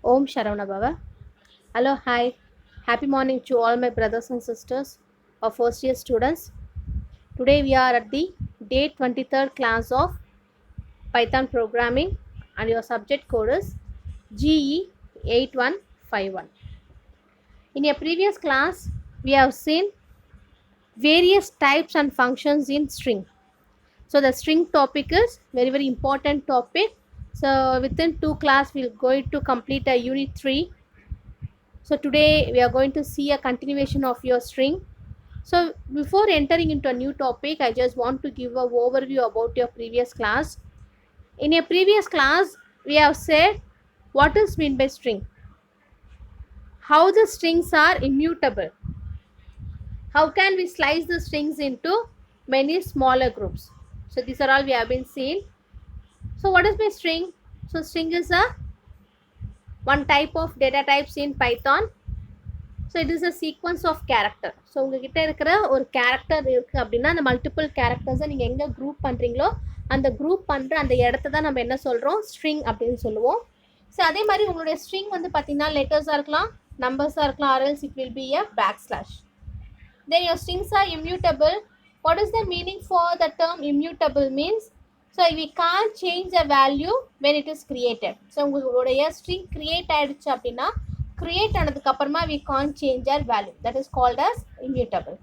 Om Sharavana Baba. Hello, hi. Happy morning to all my brothers and sisters or first year students. Today we are at the day 23rd class of Python programming and your subject code is GE8151. In a previous class, we have seen various types and functions in string. So the string topic is very important topic. So within 2 class, we'll going to complete a unit 3. So today we are going to see a continuation of your string. So before entering into a new topic, I just want to give an overview about your previous class. In a previous class, we have said what is meant by string, how the strings are immutable, how can we slice the strings into many smaller groups. So these are all we have been seen. So what is my string? So string is a one type of data types in Python. So it is a sequence of character. So உங்ககிட்ட இருக்கிற ஒரு character இருக்குது அப்படின்னா அந்த multiple கேரக்டர்ஸை நீங்கள் எங்கே group பண்ணுறீங்களோ அந்த குரூப் பண்ணுற அந்த இடத்த தான் நம்ம என்ன சொல்கிறோம், ஸ்ட்ரிங் அப்படின்னு சொல்லுவோம். ஸோ அதே மாதிரி உங்களுடைய ஸ்ட்ரிங் வந்து பார்த்தீங்கன்னா லெட்டர்ஸாக இருக்கலாம், நம்பர்ஸாக இருக்கலாம், or else it will be a backslash. Then your strings are immutable. What is the meaning for the term immutable means so we can change a value when it is created. So உங்களுடைய string create ஆகிடுச்சு அப்படின்னா create ஆனதுக்கு அப்புறமா we can't change our value, that is called as immutable.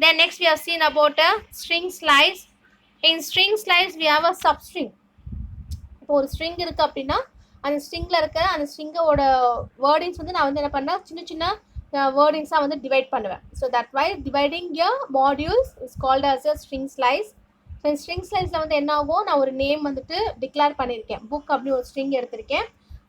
Then next we have seen about a string slice. In string slice we have a substring. இப்போ ஒரு string இருக்கு அப்படின்னா அந்த stringல இருக்கிற அந்த stringோட wordings வந்து நான் வந்து என்ன பண்ணா சின்ன சின்ன wordings-ஆ வந்து டிவைட் பண்ணுவேன். So that why dividing your modules is called as a string slice. So in string slice-ல வந்து என்ன ஆகும், நான் ஒரு நேம் வந்துட்டு டிக்ளேர் பண்ணியிருக்கேன், புக் அப்படி ஒரு string எடுத்திருக்கேன்,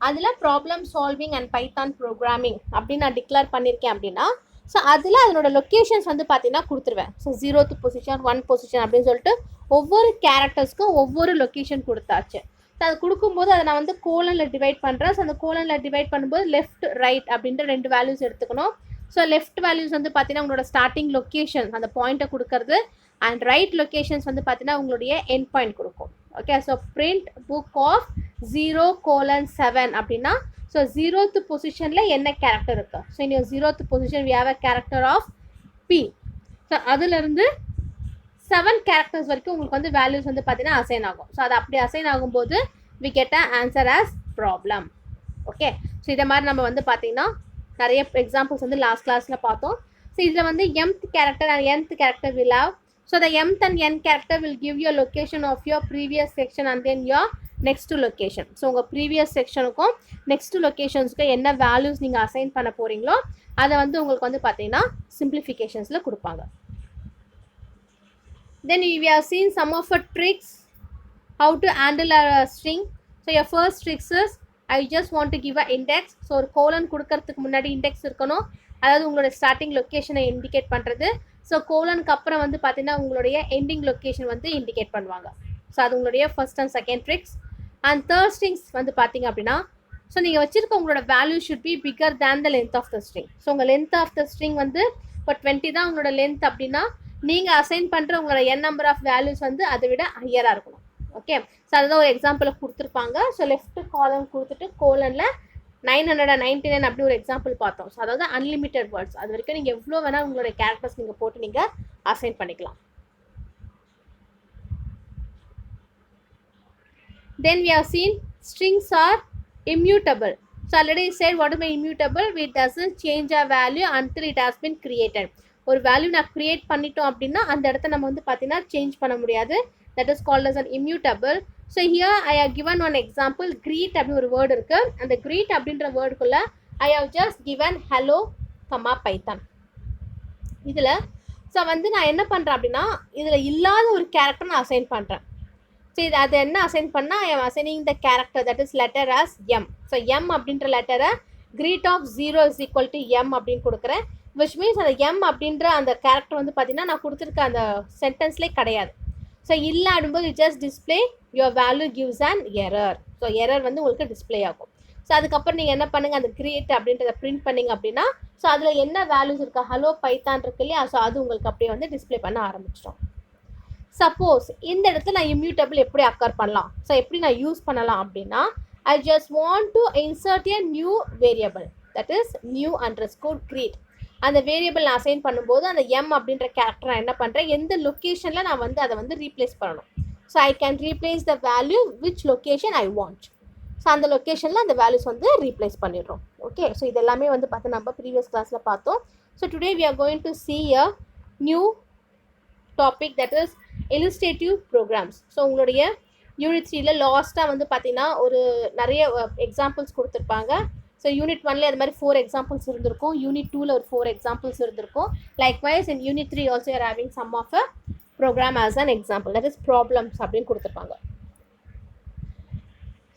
அதில் problem solving and Python programming அப்படின்னு நான் டிக்ளேர் பண்ணியிருக்கேன் அப்படின்னா ஸோ அதில் அதனோட லொக்கேஷன்ஸ் வந்து பார்த்தீங்கன்னா கொடுத்துருவேன். ஸோ 0th பொசிஷன் 1 பொசிஷன் அப்படின்னு சொல்லிட்டு ஒவ்வொரு கேரக்டர்ஸ்க்கும் ஒவ்வொரு லொக்கேஷன் கொடுத்தாச்சு. ஸோ அது கொடுக்கும்போது அதை நான் வந்து கோலனில் டிவைட் பண்ணுறேன். ஸோ அந்த கோலனில் டிவைட் பண்ணும்போது லெஃப்ட் ரைட் அப்படின்ற 2 வேல்யூஸ் எடுத்துக்கணும். ஸோ லெஃப்ட் வேல்யூஸ் வந்து பார்த்தீங்கன்னா உங்களோட ஸ்டார்டிங் லொக்கேஷன் அந்த பாயிண்ட்டை கொடுக்கறது, அண்ட் ரைட் லொக்கேஷன்ஸ் வந்து பார்த்தீங்கன்னா உங்களுடைய எண்ட் பாயிண்ட் கொடுக்கும். Okay, so print book of 0:7 அப்படின்னா ஸோ 0th பொசிஷனில் என்ன கேரக்டர் இருக்குது. So in 0th position we have a character of P. So அதுலேருந்து 7 கேரக்டர்ஸ் வரைக்கும் உங்களுக்கு வந்து வேல்யூஸ் வந்து பார்த்தீங்கன்னா அசைன் ஆகும். ஸோ அது அப்படி அசைன் ஆகும்போது we get a answer as problem. Okay, so இதை மாதிரி நம்ம வந்து பார்த்தீங்கன்னா நிறைய எக்ஸாம்பிள்ஸ் வந்து லாஸ்ட் கிளாஸில் பார்த்தோம். ஸோ இதில் வந்து mth character and nth character will have. So the mth and n character will give you a location of your previous section and then your next location. So உங்கள் previous செக்ஷனுக்கும் next லொக்கேஷன்ஸுக்கும் என்ன values நீங்கள் assign பண்ண போகிறீங்களோ அதை வந்து உங்களுக்கு வந்து பார்த்தீங்கன்னா சிம்பிளிஃபிகேஷன்ஸில் கொடுப்பாங்க. Then we have seen some of the tricks how to handle a string. So your first tricks is I just want to give a index. So ஒரு கோலன் கொடுக்கறதுக்கு முன்னாடி இண்டெக்ஸ் இருக்கணும், அதாவது உங்களோட ஸ்டார்டிங் லொக்கேஷனை இண்டிகேட் பண்ணுறது. ஸோ கோலனுக்கு அப்புறம் வந்து பார்த்தீங்கன்னா உங்களுடைய எண்டிங் லொக்கேஷன் வந்து இண்டிகேட் பண்ணுவாங்க. ஸோ அது உங்களுடைய first and second tricks. And third strings வந்து பார்த்தீங்க அப்படின்னா ஸோ நீங்கள் வச்சிருக்க உங்களோட value should be bigger than the length of the string. So உங்கள் லென்த் ஆஃப் த ஸ்ட்ரிங் வந்து இப்போ 20 தான் உங்களோட லென்த் அப்படின்னா நீங்கள் அசைன் பண்ணுற உங்களோட n நம்பர் ஆஃப் வேல்யூஸ் வந்து அதை விட ஹையராக இருக்கணும். ஓகே, ஸோ அதுதான் ஒரு எக்ஸாம்பிளை கொடுத்துருப்பாங்க. ஸோ லெஃப்ட் காலம் கொடுத்துட்டு கோலனில் 999 அப்படி ஒரு எக்ஸாம்பிள் பார்த்தோம். ஸோ அதாவது அன்லிமிட்டட் வேர்ட்ஸ், அது வரைக்கும் நீங்கள் எவ்வளோ வேணால் உங்களுடைய கேரக்டர்ஸ் நீங்கள் போட்டு நீங்கள் அசைன் பண்ணிக்கலாம். Then we have seen strings are immutable. So already said what is my immutable, it doesn't change a value until it has been created. ஒரு வேல்யூ நான் கிரியேட் பண்ணிட்டோம் அப்படின்னா அந்த இடத்த நம்ம வந்து பார்த்தீங்கன்னா சேஞ்ச் பண்ண முடியாது. That is called as an immutable. So here I have given one example, greet அப்படின்னு ஒரு வேர்டு இருக்குது. அந்த greet அப்படின்ற வேர்டுக்குள்ள I have just given hello, Python. இதில் ஸோ வந்து நான் என்ன பண்ணுறேன் அப்படின்னா இதில் இல்லாத ஒரு கேரக்டர் நான் அசைன் பண்ணுறேன். ஸோ இது அது என்ன அசைன் பண்ணால் I am assigning the character that is letter as M. So M அப்படின்ற லெட்டரை greet of 0 is equal to m அப்படின்னு கொடுக்குறேன். விச் மீன்ஸ் அந்த எம் அப்படின்ற அந்த கேரக்டர் வந்து பார்த்தீங்கன்னா நான் கொடுத்துருக்க அந்த சென்டென்ஸ்லேயே கிடையாது. ஸோ இல்லை அப்படின்போது just display your value gives and error. So error வந்து உங்களுக்கு டிஸ்பிளே ஆகும். ஸோ அதுக்கப்புறம் நீங்கள் என்ன பண்ணுங்கள், அந்த கிரியேட் அப்படின்றத பிரிண்ட் பண்ணிங்க அப்படின்னா ஸோ அதில் என்ன வேல்யூஸ் இருக்கா, ஹலோ பைத்தான் இருக்கு இல்லையா, ஸோ அது உங்களுக்கு அப்படியே வந்து டிஸ்பிளே பண்ண ஆரம்பிச்சிட்டோம். சப்போஸ் இந்த இடத்துல நான் இம்யூட்டபிள் எப்படி அக்கர் பண்ணலாம், ஸோ எப்படி நான் யூஸ் பண்ணலாம் அப்படின்னா I just want to insert a new variable, that is new underscore greet. அந்த வேரியபிள் நான் அசைன் பண்ணும்போது அந்த எம் அப்படின்ற கேரக்டர் நான் என்ன பண்ணுறேன், எந்த லொக்கேஷனில் நான் வந்து அதை வந்து ரீப்ளேஸ் பண்ணணும். So I can replace the value which location I want. So அந்த லொக்கேஷனில் அந்த வேல்யூஸ் வந்து ரீப்ளேஸ் பண்ணிடுறோம். ஓகே, ஸோ இதெல்லாமே வந்து பார்த்து நம்ம ப்ரீவியஸ் கிளாஸில் பார்த்தோம். So today we are going to see a new topic, that is illustrative programs. So உங்களுடைய யூனிட் 3ல லாஸ்ட்டாக வந்து பார்த்தீங்கன்னா ஒரு நிறைய எக்ஸாம்பிள்ஸ் கொடுத்துருப்பாங்க. ஸோ யூனிட் 1ல அது மாதிரி 4 எக்ஸாம்பிள்ஸ் இருந்திருக்கும். யூனிட் 2ல ஒரு 4 எக்ஸாம்பிள்ஸ் இருந்திருக்கும். Likewise in unit 3 also are having some of a program as an example, that is problems அப்படின்னு கொடுத்துருப்பாங்க.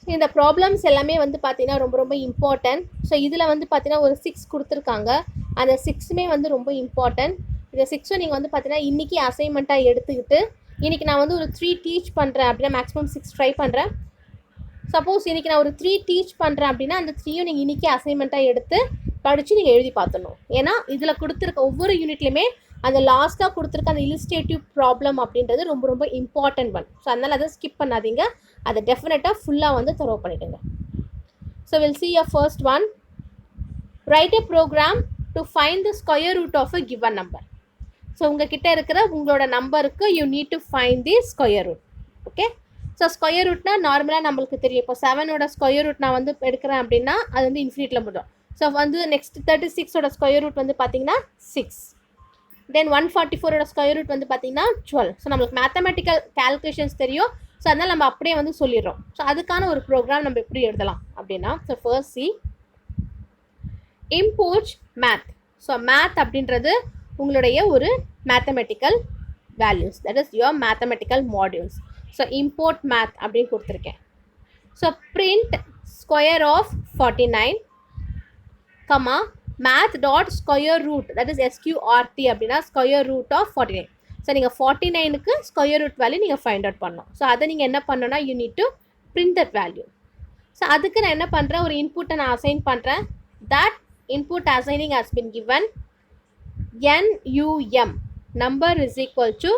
ஸோ இந்த ப்ராப்ளம்ஸ் எல்லாமே வந்து பார்த்தீங்கன்னா ரொம்ப ரொம்ப இம்பார்ட்டன்ட். ஸோ இதில் வந்து பார்த்தீங்கன்னா ஒரு 6 கொடுத்துருக்காங்க. அந்த 6மே வந்து ரொம்ப இம்பார்ட்டன்ட். இந்த 6ம் நீங்கள் வந்து பார்த்தீங்கன்னா இன்றைக்கி அசைன்மெண்ட்டாக எடுத்துக்கிட்டு இன்றைக்கி நான் வந்து ஒரு 3 டீச் பண்ணுறேன் அப்படின்னா மேக்ஸிமம் 6 ட்ரை பண்ணுறேன். சப்போஸ் இன்றைக்கி நான் ஒரு 3 டீச் பண்ணுறேன் அப்படின்னா அந்த 3யும் நீங்கள் இன்றைக்கி அசைன்மெண்ட்டாக எடுத்து படித்து நீங்கள் எழுதி பார்த்துடணும். ஏன்னா இதில் கொடுத்துருக்க ஒவ்வொரு யூனிட்லையுமே அந்த லாஸ்ட்டாக கொடுத்துருக்க அந்த இல்லுஸ்ட்ரேட்டிவ் ப்ராப்ளம் அப்படின்றது ரொம்ப ரொம்ப இம்பார்ட்டன்ட் ஒன். ஸோ அதனால் அதை ஸ்கிப் பண்ணாதீங்க, அதை டெஃபினட்டாக ஃபுல்லாக வந்து தரோ பண்ணிவிடுங்க. So will see your first one. Write a program to find the square root of a given number. So உங்ககிட்ட இருக்கிற உங்களோட நம்பருக்கு you need to find the square root. Okay, so square ரூட்னா நார்மலாக நம்மளுக்கு தெரியும். இப்போ 7ஓட ஸ்கொயர் ரூட் நான் வந்து எடுக்கிறேன் அப்படின்னா அது வந்து இன்ஃபினிட்டில் முடியும். ஸோ வந்து நெக்ஸ்ட் 36ஓட ஸ்கொயர் ரூட் வந்து பார்த்தீங்கன்னா 6. தென் 144ஓட ஸ்கொயர் ரூட் வந்து பார்த்தீங்கன்னா 12. ஸோ நம்மளுக்கு மேத்தமெட்டிக்கல் கால்குலேஷன்ஸ் தெரியும். ஸோ அதனால் நம்ம அப்படியே வந்து சொல்லிடுறோம். ஸோ அதுக்கான ஒரு ப்ரோக்ராம் நம்ம எப்படி எழுதலாம் அப்படின்னா, so first see import math. So math அப்படின்றது உங்களுடைய ஒரு mathematical values, that is your mathematical modules. So import math அப்படின்னு கொடுத்துருக்கேன். So print square of 49 comma math dot square root, that is SQRT அப்படின்னா ஸ்கொயர் ரூட் ஆஃப் 49. ஸோ நீங்கள் 49க்கு square root value நீங்கள் find out பண்ணணும். So அதை நீங்கள் என்ன பண்ணணும்னா you need to print that value. So அதுக்கு நான் என்ன பண்ணுறேன், ஒரு இன்புட்டை நான் அசைன் பண்ணுறேன். That input assigning has been given NUM, number is equal to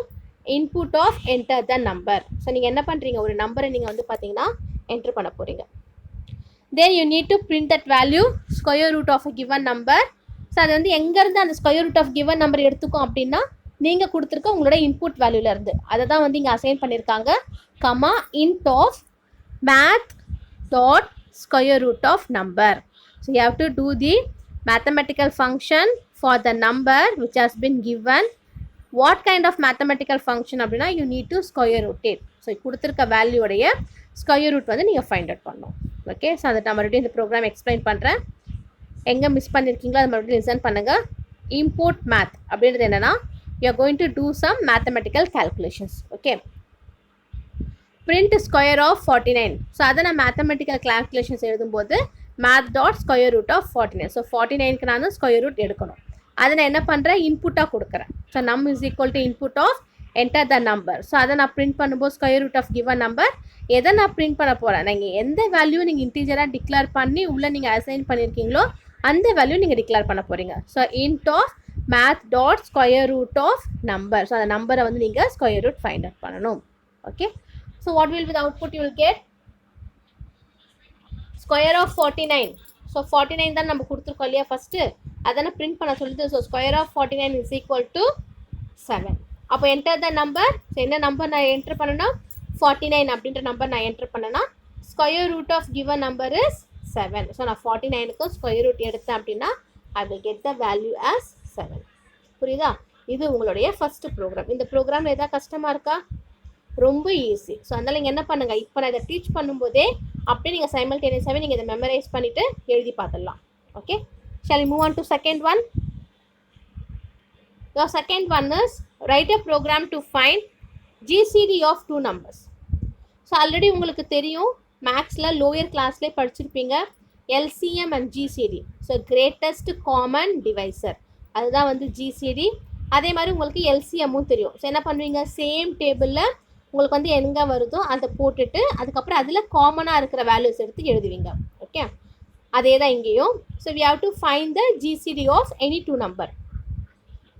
input of enter the number. So நீங்கள் என்ன பண்ணுறீங்க, ஒரு நம்பரை நீங்கள் வந்து பார்த்தீங்கன்னா என்ட்ரு பண்ண போகிறீங்க. then you need to print that value square root of a given number. So அது வந்து எங்கேருந்து அந்த square root of given number எடுத்துக்கும் அப்படின்னா நீங்கள் கொடுத்துருக்க உங்களோட இன்புட் வேல்யூலேருந்து அதை தான் வந்து இங்கே அசைன் பண்ணியிருக்காங்க. Comma int of math dot square root of number. So you have to do the mathematical function for the number which has been given. What kind of mathematical function அப்படின்னா you need to square root it. So கொடுத்துருக்க வேல்யூடைய square root வந்து நீங்கள் find out பண்ணணும். Okay, so அதை நான் மறுபடியும் இந்த program explain பண்ணுறேன். எங்கே மிஸ் பண்ணியிருக்கீங்களோ அதை மறுபடியும் லிசன் பண்ணுங்கள். இம்போர்ட் மேத் அப்படின்றது என்னென்னா you are going to do some mathematical calculations. Okay, print square of 49. So அதை நான் மேத்தமெட்டிக்கல் கால்குலேஷன்ஸ் எழுதும்போது math dot square root of 49. So 49க்கு நான் ஸ்கொயர் ரூட் எடுக்கணும். அதை நான் என்ன பண்ணுறேன், இன்புட்டாக கொடுக்குறேன். So num is equal to input of enter the number. So அதை நான் பிரிண்ட் பண்ணும்போது square root of given number எதை நான் பிரிண்ட் பண்ண போகிறேன், நீங்கள் எந்த வேல்யூ நீங்கள் இன்டீஜராக டிக்ளேர் பண்ணி உள்ளே நீங்கள் அசைன் பண்ணியிருக்கீங்களோ அந்த வேல்யூ நீங்கள் டிக்ளேர் பண்ண போகிறீங்க. So int of math dot square root of number. So அந்த நம்பரை வந்து நீங்கள் ஸ்கொயர் ரூட் ஃபைண்ட் அவுட் பண்ணணும். Okay, so what will be the output you will get square of 49. So 49 தான் நம்ம கொடுத்துருக்கோம் இல்லையா ஃபஸ்ட்டு, அதனை பிரிண்ட் பண்ண சொல்லுது. So square of 49 is equal to 7. அப்போ என்டர் த நம்பர். ஸோ என்ன நம்பர் நான் என்ட்ரு பண்ணேன்னா 49 அப்படின்ற நம்பர் நான் என்ட்ரு பண்ணேன்னா square root of given number is 7. So நான் 49க்கும் ஸ்கொயர் ரூட் எடுத்தேன் அப்படின்னா I will get the value as 7. புரியுதா? இது உங்களுடைய ஃபஸ்ட்டு ப்ரோக்ராம். இந்த ப்ரோக்ராம் எதாவது கஷ்டமாக இருக்கா? ரொம்ப ஈஸி. ஸோ அதனால் நீங்கள் என்ன பண்ணுங்கள், இப்போ நான் இதை டீச் பண்ணும்போதே அப்படியே நீங்கள் சைமல்டேனியஸாகவே நீங்கள் இதை மெமரைஸ் பண்ணிவிட்டு எழுதி பார்த்துடலாம். Okay, shall we move on to second one? Your second one is write a program to find GCD of two numbers. So already உங்களுக்கு தெரியும், மேக்ஸில் லோயர் கிளாஸ்லேயே படிச்சிருப்பீங்க LCM and GCD. So greatest common divisor அதுதான் வந்து GCD. அதே மாதிரி உங்களுக்கு LCMமும் தெரியும். ஸோ என்ன பண்ணுவீங்க, சேம் டேபிளில் உங்களுக்கு வந்து எங்கே வருதோ அதை போட்டுட்டு அதுக்கப்புறம் அதில் காமனாக இருக்கிற வேல்யூஸ் எடுத்து எழுதுவீங்க. ஓகே, அதே தான் இங்கேயும். So we have to find the GCD of any two number.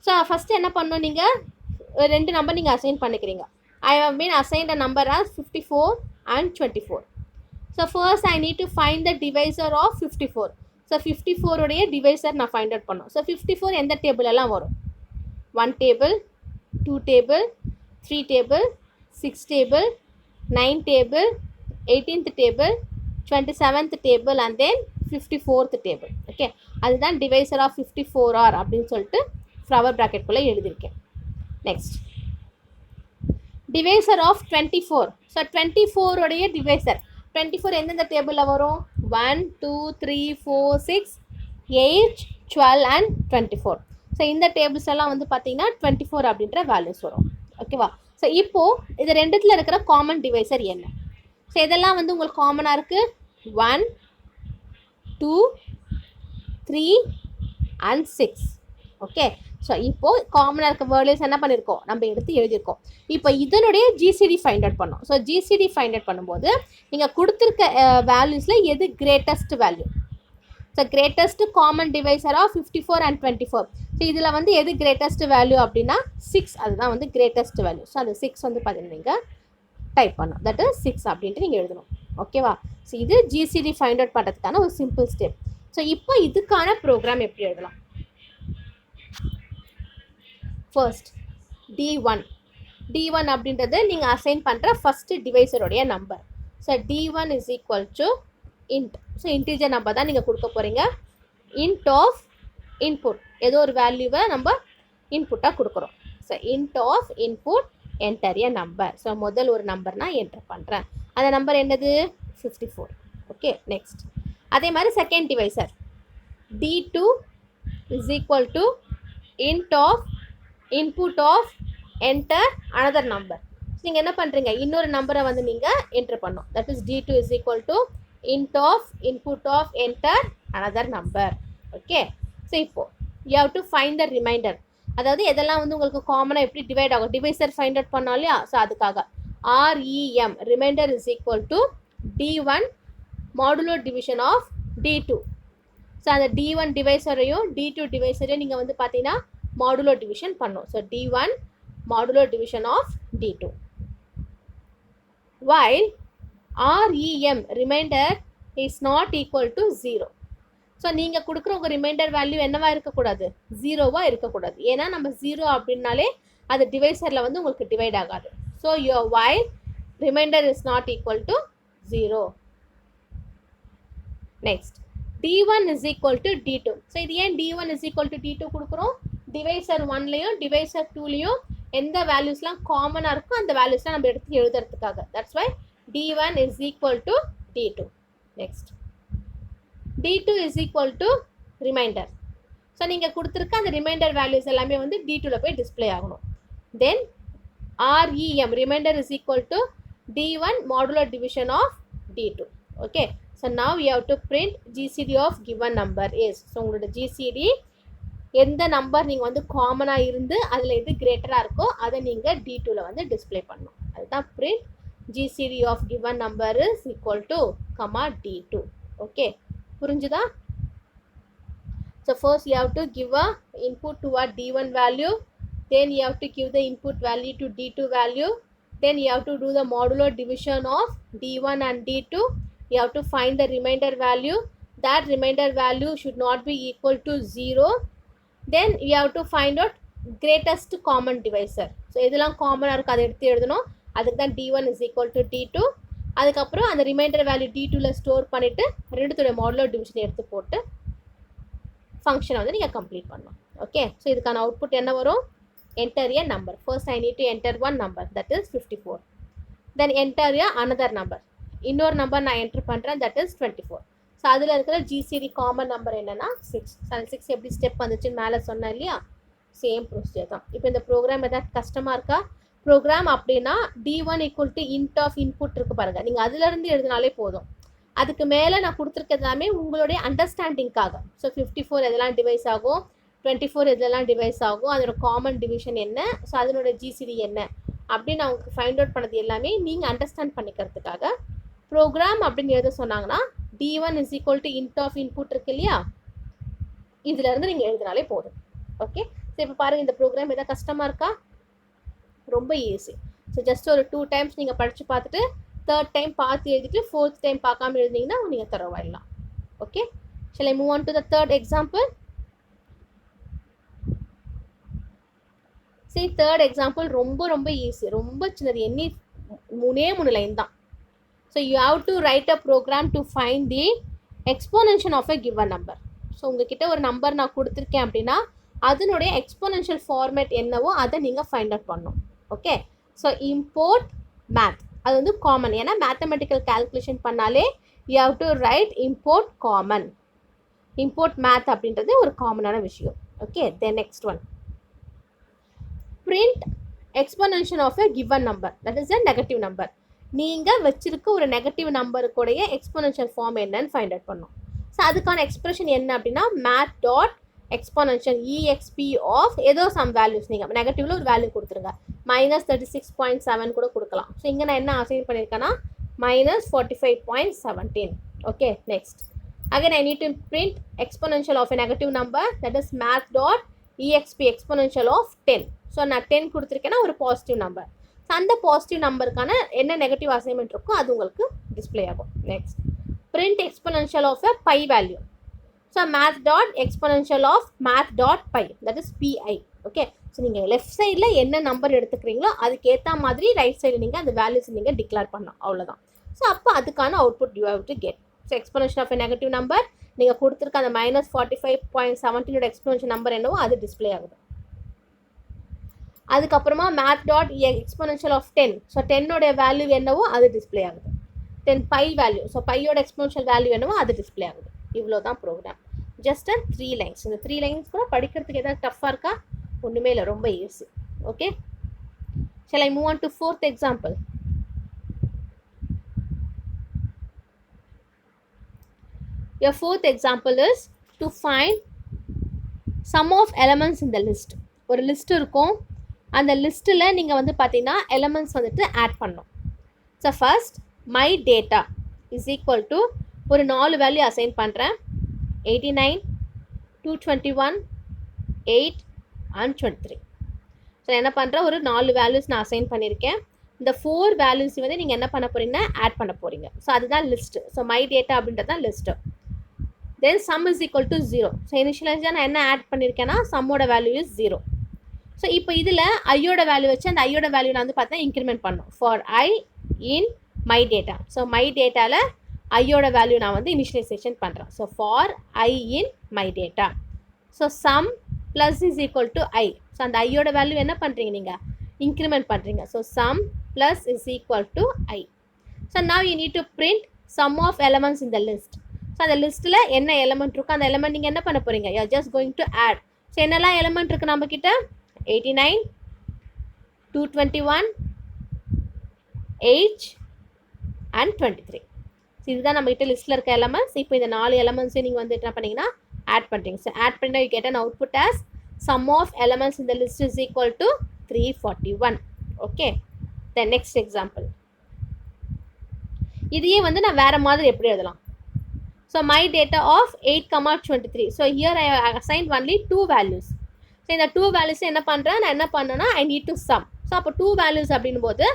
So first என்ன பண்ணணும், நீங்கள் 2 நம்பர் நீங்கள் அசைன் பண்ணிக்கிறீங்க. I have been assigned a number as 54 and 24. So first I need to find the divisor of 54. So 54 உடைய divisor நான் find out பண்ணோம். So 54 எந்த table எல்லாம் வரும்? 1 table, 2 table, 3 table, 6 table, 9 table, 18th table, 27th table and then 54th table. Okay, அதுதான் divisor of 54R அப்படின்னு சொல்லிட்டு flower ப்ராக்கெட்குள்ளே எழுதியிருக்கேன். Next divisor of 24. ஸோ 24 உடைய டிவைசர் 24 எந்தெந்த டேபிளில் வரும்? 1, 2, 3, 4, 6, 8, 12 அண்ட் 24. ஸோ இந்த டேபிள்ஸ் எல்லாம் வந்து பார்த்தீங்கன்னா 24 அப்படின்ற வேல்யூஸ் வரும். ஓகேவா? ஸோ இப்போது இது ரெண்டுத்தில் இருக்கிற காமன் டிவைசர் என்ன? ஸோ இதெல்லாம் வந்து உங்களுக்கு காமனாக இருக்குது. 1, 2, 3 அண்ட் 6. ஓகே, ஸோ இப்போது காமனாக இருக்க வேர்ட்ஸ் என்ன பண்ணியிருக்கோம்? நம்ம எடுத்து எழுதியிருக்கோம். இப்போ இதனுடைய ஜிசிடி ஃபைண்ட் அவுட் பண்ணோம். ஸோ ஜிசிடி ஃபைண்ட் அவுட் பண்ணும்போது நீங்கள் கொடுத்துருக்க வேல்யூஸில் எது greatest value? So greatest common divisor of 54 and 24. So இதில் வந்து எது கிரேட்டஸ்ட் வேல்யூ அப்படின்னா 6. அதுதான் வந்து கிரேட்டஸ்ட் வேல்யூ. ஸோ அது 6 வந்து பார்த்தீங்கன்னா நீங்கள் டைப் பண்ணணும். தட் இஸ் 6 அப்படின்ட்டு நீங்கள் எழுதணும். ஓகேவா? ஸோ இது ஜிசிடி ஃபைண்ட் அவுட் பண்ணுறதுக்கான ஒரு சிம்பிள் ஸ்டெப். ஸோ இப்போ இதுக்கான ப்ரோக்ராம் எப்படி எழுதலாம்? ஃபர்ஸ்ட் D1 அப்படின்றது நீங்கள் அசைன் பண்ணுற ஃபஸ்ட்டு டிவைசருடைய number. So D1 is equal to int. So integer number தான் நீங்கள் கொடுக்க போகிறீங்க. இன்ட் ஆஃப் இன்புட், ஏதோ ஒரு வேல்யூவை நம்ம இன்புட்டாக கொடுக்குறோம். So int of input enter a number. So முதல் ஒரு நம்பர் நான் என்டர் பண்ணுறேன். அந்த நம்பர் என்னது? 54. ஓகே, நெக்ஸ்ட் அதே மாதிரி second divisor D2 is equal to int of input of enter another number. நீங்கள் என்ன பண்ணுறீங்க? இன்னொரு நம்பரை வந்து நீங்கள் என்டர் பண்ணணும். That is D2 is equal to int of input of enter another number. Okay, so இப்போது you have to find the remainder. அதாவது எதெல்லாம் வந்து உங்களுக்கு காமனாக எப்படி டிவைட் ஆகும்? டிவைசர் ஃபைண்ட் அவுட் பண்ணோம் இல்லையா? ஸோ அதுக்காக REM remainder is equal to D1 modulo division of D2. So அந்த D1 டிவைசரையும் D2 டிவைசரையும் நீங்கள் வந்து பார்த்தீங்கன்னா மாடுலோ டிவிஷன் பண்ணோம். So D1 modulo division of D2. while REM remainder is not equal to 0. So நீங்கள் கொடுக்குற உங்கள் ரிமைண்டர் வேல்யூ என்னவா இருக்கக்கூடாது? 0வாக இருக்கக்கூடாது. ஏன்னா நம்ம 0 அப்படின்னாலே அது டிவைசரில் வந்து உங்களுக்கு டிவைட் ஆகாது. So your while reminder is not equal to 0. Next D1 is equal to D2. So இது ஏன் D1 is equal to D2 கொடுக்குறோம்? டிவைசர் 1லையும் டிவைசர் 2லையும் எந்த வேல்யூஸ்லாம் காமனாக இருக்கோ அந்த வேல்யூஸ்லாம் நம்ம எடுத்து எழுதுறதுக்காக. That's why D1 is equal to D2. Next D2 is equal to remainder. So நீங்கள் கொடுத்துருக்க அந்த ரிமைண்டர் வேல்யூஸ் எல்லாமே வந்து D2ல போய் டிஸ்பிளே ஆகணும். Then REM remainder is equal to D1 modulo division of D2. Okay, so now you have to print GCD of given number is. So உங்களோட GCD எந்த number நீங்கள் வந்து காமனாக இருந்து அதில் எது கிரேட்டராக இருக்கோ அதை நீங்கள் D2ல வந்து டிஸ்பிளே பண்ணணும். அதுதான் print GCD of given number is equal to D2. Okay, புரிஞ்சுதா? So first you have to give a input to a D1 value, then you have to give the input value to D2 value, then you have to do the modulo division of D1 and D2. You have to find the remainder value. That remainder value should not be equal to 0. Then you have to find out greatest common divisor. So இதெல்லாம் காமனாக இருக்குது அதை எடுத்து எழுதணும். அதுக்கு தான் D1 is equal to D2. அதுக்கப்புறம் அந்த ரிமைண்டர் வேல்யூ D2ல ஸ்டோர் பண்ணிவிட்டு ரெண்டுத்துடைய மாடுலோ டிவிஷன் எடுத்து போட்டு ஃபங்க்ஷனை வந்து நீங்கள் கம்ப்ளீட் பண்ணணும். ஓகே, ஸோ இதுக்கான அவுட்புட் என்ன வரும்? Enter a number. First I need to enter one number, that is 54. Then enter a another number. இன்னொரு நம்பர் நான் என்டர் பண்ணுறேன், that is 24. ஸோ அதில் இருக்கிற GCD காமன் நம்பர் என்னென்னா 6. அந்த 6 எப்படி ஸ்டெப் வந்துச்சுன்னு மேலே சொன்னேன் இல்லையா? சேம் ப்ரொசீஜர் தான். இப்போ இந்த ப்ரோக்ராம் எதாவது கஷ்டமாக இருக்கா? ப்ரோக்ராம் அப்படின்னா D1 equal to int of input இருக்குது பாருங்கள், நீங்கள் அதிலேருந்து எழுதினாலே போதும். அதுக்கு மேலே நான் கொடுத்துருக்கிறது எல்லாமே உங்களுடைய அண்டர்ஸ்டாண்டிங்காக. ஸோ 54 எதெல்லாம் டிவைஸ் ஆகும், 24 இதெல்லாம் டிவைஸ் ஆகும், அதோட காமன் டிவிஷன் என்ன, ஸோ அதனோட GCD என்ன அப்படின்னு நான் உங்களுக்கு ஃபைண்ட் அவுட் பண்ணது எல்லாமே நீங்கள் அண்டர்ஸ்டாண்ட் பண்ணிக்கிறதுக்காக. ப்ரோக்ராம் அப்படின்னு எழுத சொன்னாங்கன்னா D1 is equal to int of input இருக்கு இல்லையா? இதுலேருந்து நீங்கள் எழுதினாலே போதும். ஓகே, ஸோ இப்போ பாருங்கள் இந்த ப்ரோக்ராம் எதாவது கஷ்டமாக இருக்கா? ரொம்ப ஈஸி. ஸோ ஜஸ்ட் ஒரு 2 டைம்ஸ் நீங்கள் படித்து பார்த்துட்டு தேர்ட் டைம் பார்த்து எழுதிட்டு ஃபோர்த் டைம் பார்க்காம எழுதிங்கன்னா நீங்கள் தரவாயிடலாம். Okay, shall I move on to the third example? See, third example ரொம்ப ரொம்ப ஈஸி, ரொம்ப சின்னது, எண்ணி 3 லைன் தான். So you have to write a program to find the exponential of a given number. So உங்ககிட்ட ஒரு நம்பர் நான் கொடுத்துருக்கேன் அப்படின்னா அதனுடைய எக்ஸ்போனென்ஷியல் ஃபார்மேட் என்னவோ அதை நீங்கள் ஃபைண்ட் அவுட் பண்ணணும். ஓகே, ஸோ இம்போர்ட் மேத், அது வந்து காமன், ஏன்னா மேத்தமெட்டிக்கல் கால்குலேஷன் பண்ணாலே you have to write import common. Import math அப்படின்றது ஒரு காமனான விஷயம். Okay, then next one, print exponential of a given number, that is a negative number. நீங்கள் வச்சிருக்க ஒரு நெகட்டிவ் நம்பருக்குடைய எக்ஸ்போனென்ஷியல் ஃபார்ம் என்னன்னு ஃபைண்ட் அவுட் பண்ணணும். ஸோ அதுக்கான எக்ஸ்பிரஷன் என்ன அப்படின்னா math dot exponential exp of ஏதோ சம் வேல்யூஸ், நீங்கள் நெகட்டிவ்ல ஒரு வேல்யூ கொடுத்துருங்க, -36.7 கூட கொடுக்கலாம். ஸோ இங்கே நான் என்ன அசைன் பண்ணியிருக்கேன்னா -45.17. Okay, next again I need to print exponential of a negative number, that is math dot EXP exponential of 10. So நான் 10 கொடுத்துருக்கேன்னா ஒரு பாசிட்டிவ் நம்பர். ஸோ அந்த பாசிட்டிவ் நம்பருக்கான என்ன நெகட்டிவ் அசைன்மெண்ட் இருக்கோ அது உங்களுக்கு டிஸ்பிளே ஆகும். Next, print exponential of a pi value. So math dot exponential of math dot pi, that is pi. Okay, so நீங்கள் லெஃப்ட் சைடில் என்ன நம்பர் எடுத்துக்கிறீங்களோ அதுக்கேற்ற மாதிரி ரைட் சைடு நீங்கள் அந்த வேல்யூஸ் நீங்கள் டிக்ளேர் பண்ணலாம், அவ்வளோதான். ஸோ அப்போ அதுக்கான output you have to get. So exponential of a negative number, நீங்கள் கொடுத்துருக்க அந்த -45.17 எக்ஸ்போனென்ஷியல் நம்பர் என்னவோ அது டிஸ்பிளே ஆகுது. அதுக்கப்புறமா math dot exponential of 10, so 10 value என்னவோ அது டிஸ்பிளே ஆகுது. 10 பை வேல்யூ, ஸோ பையோட எக்ஸ்போனென்ஷியல் வேல்யூ என்னவோ அது டிஸ்பிளே ஆகுது. இவ்வளோ தான் ப்ரோக்ராம், ஜஸ்ட் 3 லைன்ஸ். இந்த 3 லைன்ஸ் கூட படிக்கிறதுக்கு ஏதாவது டஃப்பாக இருக்கா? ஒன்றுமே இல்லை, ரொம்ப easy. Okay, shall I move on to fourth example? Your fourth example is to find sum of elements in the list. ஒரு லிஸ்ட் இருக்கும், அந்த லிஸ்ட்டில் நீங்கள் வந்து பார்த்தீங்கன்னா எலமெண்ட்ஸ் வந்துட்டு ஆட் பண்ணணும். So first my data is equal to ஒரு 4 வேல்யூ அசைன் பண்ணுறேன், 89, 221, 8 and 23. ஸோ என்ன பண்ணுறேன், ஒரு 4 வேல்யூஸ் நான் அசைன் பண்ணியிருக்கேன். இந்த 4 வேல்யூஸ் வந்து நீங்கள் என்ன பண்ண போகிறீங்கன்னா ஆட் பண்ண போகிறீங்க. ஸோ அதுதான் லிஸ்ட்டு. ஸோ மை டேட்டா அப்படின்றது தான் list. Then sum is equal to 0. So இனிஷியலைஸாக நான் என்ன ஆட் பண்ணியிருக்கேன்னா சம்மோட வேல்யூ இஸ் 0. ஸோ இப்போ இதில் ஐயோட வேல்யூ வச்சு அந்த ஐயோட வேல்யூ நான் வந்து பார்த்தா இன்க்ரிமெண்ட் பண்ணணும். For i in my data, so my டேட்டாவில் ஐயோட வேல்யூ நான் வந்து இனிஷியலைசேஷன் பண்ணுறேன். So for i in my data, so sum plus is equal to i. So அந்த ஐயோட வேல்யூ என்ன பண்ணுறீங்க, நீங்கள் இன்க்ரிமெண்ட் பண்ணுறீங்க. So sum plus is equal to i. So now you need to print sum of elements in the list. So அந்த லிஸ்ட்டில் என்ன element இருக்கோ அந்த எலமெண்ட் நீங்கள் என்ன பண்ண போகிறீங்க, you are just going to add. So என்னெல்லாம் எலமெண்ட் இருக்குது நம்மக்கிட்ட, 89, 221, 8 and 23. ஸோ இதுதான் நம்மகிட்ட லிஸ்ட்டில் இருக்க எலமெண்ட்ஸ். இப்போ இந்த 4 எலமெண்ட்ஸையும் நீங்கள் வந்து என்ன பண்ணிங்கன்னா ஆட் பண்ணுறீங்க. ஸோ ஆட் பண்ணினா you get an output as sum of elements இந்த list is equal to 341. Okay, then next example. இதையே வந்து நான் வேறு மாதிரி எப்படி எழுதலாம். So my data of 8, 23. So here I assigned only 2 values. So இந்த 2 வேல்யூஸ் என்ன பண்ணுறேன், நான் என்ன பண்ணேன்னா I need to sum. So அப்போ 2 வேல்யூஸ் அப்படின் போது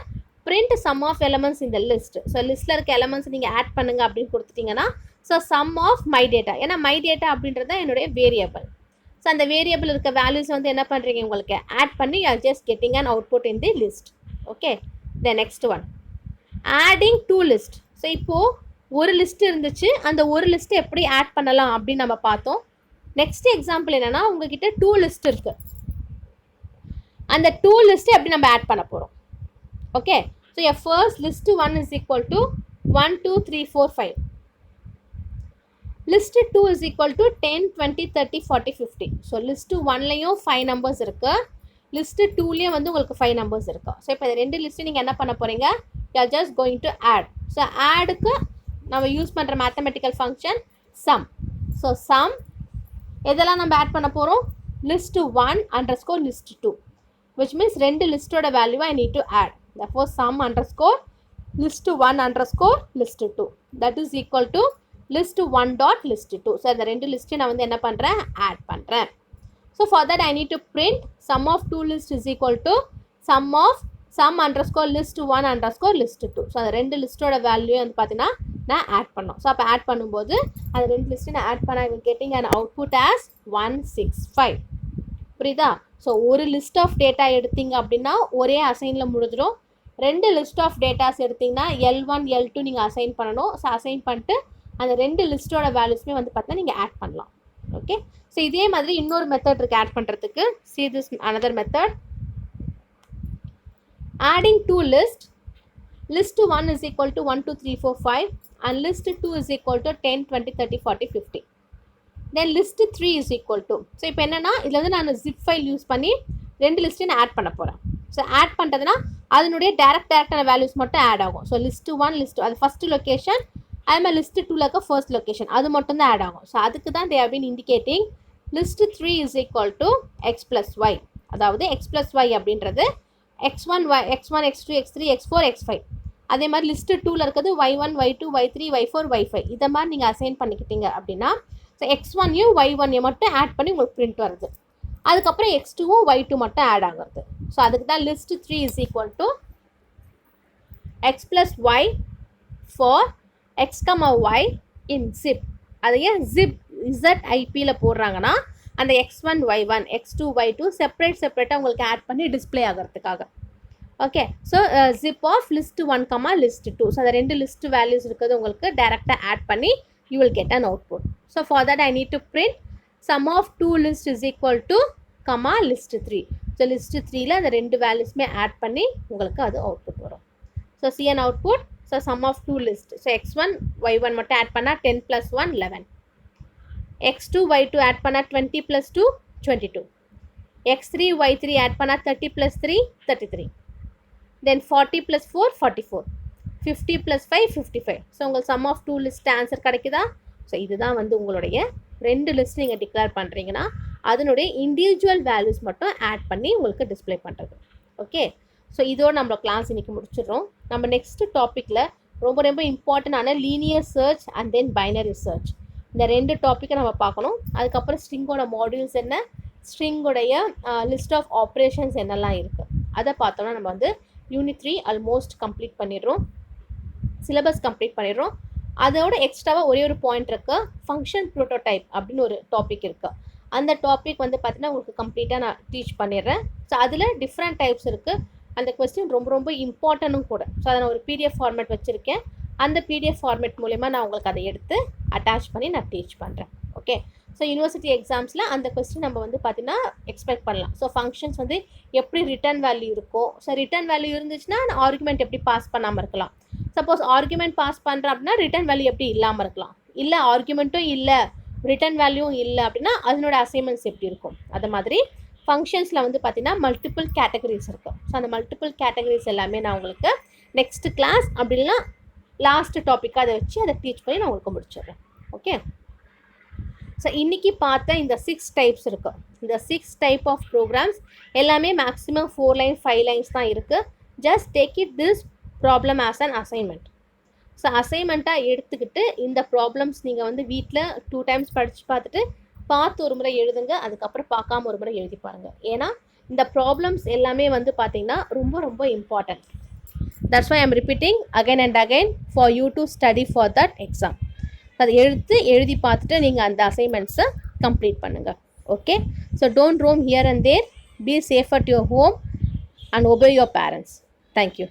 print sum of elements in the list. So லிஸ்ட்டில் இருக்க எலமெண்ட்ஸ் நீங்கள் ஆட் பண்ணுங்க அப்படின்னு கொடுத்துட்டிங்கன்னா so sum of my data, ஏன்னா மை டேட்டா அப்படின்றது என்னுடைய வேரியபிள். ஸோ அந்த வேரியபிள் இருக்க வேல்யூஸ் வந்து என்ன பண்ணுறீங்க, உங்களுக்கு ஆட் பண்ணி you are just getting an output in the list. Okay, the next one adding 2 list. So இப்போது ஒரு லிஸ்ட் இருந்துச்சு, அந்த ஒரு லிஸ்ட்டை எப்படி ஆட் பண்ணலாம் அப்படின்னு நம்ம பார்த்தோம். நெக்ஸ்ட் எக்ஸாம்பிள் என்னென்னா உங்ககிட்ட 2 லிஸ்ட் இருக்குது, அந்த 2 லிஸ்ட்டை எப்படி நம்ம ஆட் பண்ண போகிறோம். Okay, so your first list 1 is equal to 1, 2, 3, 4, 5. list 2 is equal to 10, 20, 30, 40, 50. So list 1லையும் 5 numbers இருக்குது, list 2லேயும் வந்து உங்களுக்கு 5 நம்பர்ஸ் இருக்குது. ஸோ இப்போ இந்த 2 லிஸ்ட்டு நீங்கள் என்ன பண்ண போகிறீங்க, you are just going to add. So ஆடுக்கு நம்ம யூஸ் பண்ணுற mathematical function sum. So sum எதெல்லாம் நம்ம ஆட் பண்ண போகிறோம், list 1 underscore list 2, which means 2 லிஸ்ட்டோட வேல்யூவை I need to add. Therefore sum underscore list 1 underscore list 2, that is equal to list 1 dot list 2. So இந்த 2 லிஸ்ட்டையும் நான் வந்து என்ன பண்ணுறேன், ஆட் பண்ணுறேன். So for that I need to print sum of 2 list is equal to sum of sum underscore list 1 underscore list 2. So அந்த ரெண்டு லிஸ்ட்டோட value வந்து பார்த்தீங்கன்னா நான் ஆட் பண்ணோம். ஸோ அப்போ ஆட் பண்ணும்போது அந்த ரெண்டு லிஸ்ட்டு நான் ஆட் பண்ண கெட்டிங் அண்ட் அவுட்புட் ஆஸ் 165. புரியுதா? ஸோ ஒரு லிஸ்ட் ஆஃப் டேட்டா எடுத்தீங்க அப்படின்னா ஒரே அசைனில் முடிஞ்சிடும். ரெண்டு லிஸ்ட் ஆஃப் டேட்டாஸ் எடுத்திங்கன்னா L1 L2 நீங்கள் அசைன் பண்ணணும். ஸோ அசைன் பண்ணிட்டு அந்த ரெண்டு லிஸ்ட்டோட வேல்யூஸ்மே வந்து பார்த்தீங்கன்னா நீங்கள் ஆட் பண்ணலாம். ஓகே, ஸோ இதே மாதிரி இன்னொரு மெத்தட் இருக்குது ஆட் பண்ணுறதுக்கு. see this another method. Adding two lists. List 1 is equal to 1 2 3 4 5 and list 2 is equal to 10 20 30 40 50. Then list 3 is equal to, so இப்போ என்னென்னா இதில் வந்து நான் ஜிப் ஃபைல் யூஸ் பண்ணி ரெண்டு லிஸ்ட்டையும் நான் ஆட் பண்ண போகிறேன். ஸோ ஆட் பண்ணுறதுனா அதனுடைய டேரக்டான வேல்யூஸ் மட்டும் ஆட் ஆகும். ஸோ லிஸ்ட் 1 லிஸ்ட் அது ஃபஸ்ட்டு லொக்கேஷன், அதுமாதிரி லிஸ்ட் 2ல இருக்க ஃபர்ஸ்ட் லொக்கேஷன் அது மட்டும் தான் ஆட் ஆகும். ஸோ அதுக்கு தான் they have been indicating list 3 is equal to x plus y. அதாவது x plus y அப்படின்றது x1 x1 x2 x3 x4 x5. அதே மாதிரி லிஸ்ட்டு 2ல் இருக்கிறது y1 y2 y3 y4 y5. இதை மாதிரி நீங்கள் அசைன் பண்ணிக்கிட்டீங்க அப்படின்னா ஸோ x1யும் y1யும் மட்டும் ஆட் பண்ணி உங்களுக்கு பிரிண்ட் வருது. அதுக்கப்புறம் x2வும் y2 மட்டும் ஆட் ஆகுறது. ஸோ அதுக்கு தான் list 3 is equal to x plus y for x, y in zip. அதையே zip ZIPயில் போடுறாங்கன்னா அந்த x1 y1 x2 y2 செப்பரேட்டாக உங்களுக்கு ஆட் பண்ணி டிஸ்பிளே ஆகிறதுக்காக. Okay, so zip of list 1, list 2. So அந்த ரெண்டு லிஸ்ட் வேல்யூஸ் இருக்கிறது உங்களுக்கு டேரெக்டாக ஆட் பண்ணி you will get an output. So for that I need to print sum of 2 list is equal to list 3. So list 3ல் அந்த ரெண்டு வேல்யூஸ்மே ஆட் பண்ணி உங்களுக்கு அது அவுட்புட் வரும். So see an output. So sum of 2 list. So x1 y1 மட்டும் add பண்ணால் 10 + 1 11. x2 y2 ஆட் பண்ணால் 20 + 2 22. x3 y3 ஆட் பண்ணால் 30 + 3 33. தென் 40 + 4 44. 50 + 5 55. ஸோ உங்கள் சம் ஆஃப் 2 லிஸ்ட் ஆன்சர் கிடைக்குதா? ஸோ இதுதான் வந்து உங்களுடைய ரெண்டு லிஸ்ட் நீங்கள் டிக்ளேர் பண்ணுறீங்கன்னா அதனுடைய இண்டிவிஜுவல் வேல்யூஸ் மட்டும் ஆட் பண்ணி உங்களுக்கு டிஸ்பிளே பண்ணுறது. ஓகே, ஸோ இதோடு நம்ம கிளாஸ் இன்றைக்கி முடிச்சிடுறோம். நம்ம நெக்ஸ்ட் டாப்பிக்கில் ரொம்ப ரொம்ப இம்பார்ட்டண்டான linear search and then binary search இந்த ரெண்டு டாப்பிக்கை நம்ம பார்க்கணும். அதுக்கப்புறம் ஸ்ட்ரிங்கோட மாடியூல்ஸ் என்ன, ஸ்ட்ரிங்கோடைய லிஸ்ட் ஆஃப் ஆப்ரேஷன்ஸ் என்னெல்லாம் இருக்குது அதை பார்த்தோம்னா நம்ம வந்து யூனிட் 3 ஆல்மோஸ்ட் கம்ப்ளீட் பண்ணிடுறோம், சிலபஸ் கம்ப்ளீட் பண்ணிடுறோம். அதோட எக்ஸ்ட்ராவாக ஒரே ஒரு பாயிண்ட் இருக்குது, ஃபங்க்ஷன் ப்ரோட்டோடைப் அப்படின்னு ஒரு டாபிக் இருக்குது. அந்த டாபிக் வந்து பார்த்தீங்கன்னா உங்களுக்கு கம்ப்ளீட்டாக நான் டீச் பண்ணிடுறேன். ஸோ அதில் டிஃப்ரெண்ட் டைப்ஸ் இருக்குது. அந்த கொஸ்டின் ரொம்ப ரொம்ப இம்பார்ட்டன்ட்டும் கூட. ஸோ அதை நான் ஒரு PDF ஃபார்மேட் வச்சுருக்கேன். அந்த PDF ஃபார்மேட் மூலமா நான் உங்களுக்கு அதை எடுத்து அட்டாச் பண்ணி நான் டீச் பண்ணுறேன். ஓகே, ஸோ யூனிவர்சிட்டி எக்ஸாம்ஸில் அந்த கொஸ்டின் நம்ம வந்து பார்த்தீங்கன்னா எக்ஸ்பெக்ட் பண்ணலாம். ஸோ ஃபங்க்ஷன்ஸ் வந்து எப்படி ரிட்டர்ன் வேல்யூ இருக்கும், ஸோ ரிட்டர்ன் வேல்யூ இருந்துச்சுன்னா நான் ஆர்குமெண்ட் எப்படி பாஸ் பண்ணாமல் இருக்கலாம். சப்போஸ் ஆர்குமெண்ட் பாஸ் பண்ணுறேன் அப்படின்னா ரிட்டர்ன் வேல்யூ எப்படி இல்லாமல் இருக்கலாம். இல்லை ஆர்குமெண்ட்டும் இல்லை ரிட்டர்ன் வேல்யூவும் இல்லை அப்படின்னா அதனோட அசைன்மெண்ட்ஸ் எப்படி இருக்கும். அது மாதிரி ஃபங்க்ஷன்ஸில் வந்து பார்த்தீங்கன்னா மல்டிபிள் கேட்டகரிஸ் இருக்கும். ஸோ அந்த மல்டிபிள் கேட்டகரிஸ் எல்லாமே நான் உங்களுக்கு நெக்ஸ்ட் கிளாஸ் அப்படின்னா லாஸ்ட் டாப்பிக்காக அதை வச்சு அதை டீச் பண்ணி நான் உங்களுக்கு முடிச்சிடுறேன். ஓகே, ஸோ இன்றைக்கி பார்த்த இந்த 6 டைப்ஸ் இருக்குது. இந்த 6 டைப் ஆஃப் ப்ரோக்ராம்ஸ் எல்லாமே மேக்ஸிமம் 4 லைன் 5 லைன்ஸ் தான் இருக்குது. Just take it this problem as an assignment. So அசைன்மெண்ட்டாக எடுத்துக்கிட்டு இந்த ப்ராப்ளம்ஸ் நீங்கள் வந்து வீட்டில் 2 டைம்ஸ் படித்து பார்த்து ஒரு முறை எழுதுங்க. அதுக்கப்புறம் பார்க்காம ஒரு முறை எழுதி பாருங்கள். ஏன்னா இந்த ப்ராப்ளம்ஸ் எல்லாமே வந்து பார்த்திங்கன்னா ரொம்ப ரொம்ப important. That's why I am repeating again and again for you to study for that exam. அதை எழுதி பார்த்துட்டு நீங்கள் அந்த அசைன்மெண்ட்ஸை கம்ப்ளீட் பண்ணுங்கள். Okay, so don't roam here and there. Be safe at your home and obey your parents. Thank you.